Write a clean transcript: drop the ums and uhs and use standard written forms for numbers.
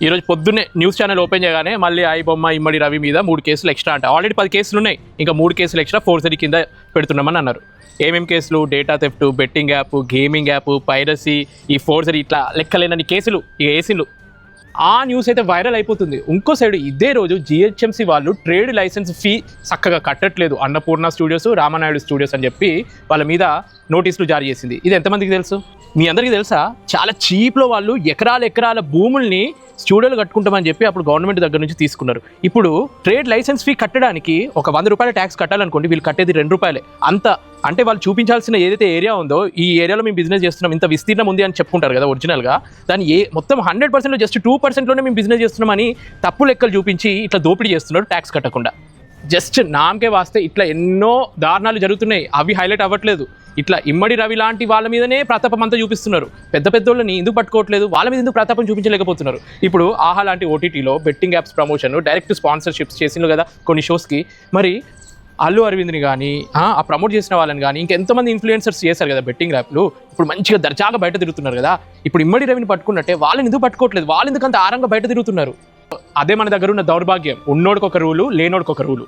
ఈరోజు పొద్దున్నే news channel open చేయగానే మళ్ళీ ఐ బొమ్మ ఇమ్మడి రవి మీద 3 కేసులు ఎక్స్ట్రా అంట. ఆల్రెడీ 10 కేసులు ఉన్నాయి, ఇంకా 3 కేసులు ఎక్స్ట్రా ఫోర్జరీ కింద పెడుతున్నామని అన్నారు. ఏమేం కేసులు? Data theft, betting app, gaming app, piracy, ఈ ఫోర్జరీ, ఇట్లా లెక్కలేనన్ని కేసులు ఇక వేసిండ్రు. ఆ న్యూస్ అయితే వైరల్ అయిపోతుంది. ఇంకో సైడ్ ఇదే రోజు జిహెచ్ఎంసీ వాళ్ళు ట్రేడ్ లైసెన్స్ ఫీ చక్కగా కట్టట్లేదు, అన్నపూర్ణ స్టూడియోస్, రామానాయుడు స్టూడియోస్ అని చెప్పి వాళ్ళ మీద నోటీసులు జారీ చేసింది. ఇది ఎంతమందికి తెలుసు? మీ అందరికీ తెలుసా? చాలా చీప్లో వాళ్ళు ఎకరాల భూముల్ని స్టూడియోలు కట్టుకుంటామని చెప్పి అప్పుడు గవర్నమెంట్ దగ్గర నుంచి తీసుకున్నారు. ఇప్పుడు ట్రేడ్ లైసెన్స్ ఫీ కట్టడానికి ఒక 100 రూపాయల ట్యాక్స్ కట్టాలనుకోండి, వీళ్ళు కట్టేది 2 రూపాయలే. అంత అంటే వాళ్ళు చూపించాల్సిన ఏదైతే ఏరియా ఉందో, ఈ ఏరియాలో మేము బిజినెస్ చేస్తున్నాం, ఇంత విస్తీర్ణం ఉంది అని చెప్పుకుంటారు కదా ఒరిజినల్గా, దాన్ని మొత్తం 100%లో జస్ట్ 2%లోనే మేము బిజినెస్ చేస్తున్నామని తప్పు లెక్కలు చూపించి ఇట్లా దోపిడీ చేస్తున్నారు ట్యాక్స్ కట్టకుండా. జస్ట్ నామకే వాస్తే ఇట్లా ఎన్నో దారుణాలు జరుగుతున్నాయి, అవి హైలైట్ అవ్వట్లేదు. ఇట్లా ఇమ్మడి రవి లాంటి వాళ్ళ మీదనే ప్రతాపం అంతా చూపిస్తున్నారు. పెద్ద వాళ్ళని ఎందుకు పట్టుకోవట్లేదు, వాళ్ళ మీద ఎందుకు ప్రతాపం చూపించలేకపోతున్నారు? ఇప్పుడు ఆహా లాంటి ఓటీటీలో betting apps promotion, direct sponsorships చేసిండ్రు కదా కొన్ని షోస్కి. మరి అల్లు అరవింద్ని కానీ ఆ ప్రమోట్ చేసిన వాళ్ళని కానీ ఇంకెంతమంది ఇన్ఫ్లుయెన్సర్స్ చేశారు కదా బెట్టింగ్ యాప్లు. ఇప్పుడు మంచిగా దర్జాగా బయట తిరుగుతున్నారు కదా. ఇప్పుడు ఇమ్మడి రవిని పట్టుకున్నట్టే వాళ్ళని ఎందుకు పట్టుకోవట్లేదు, వాళ్ళు ఎందుకు అంత ఆరంగా బయట తిరుగుతున్నారు? అదే మన దగ్గర ఉన్న దౌర్భాగ్యం. ఉన్నోడికి ఒక రూలు, లేనోడికి ఒక రూలు.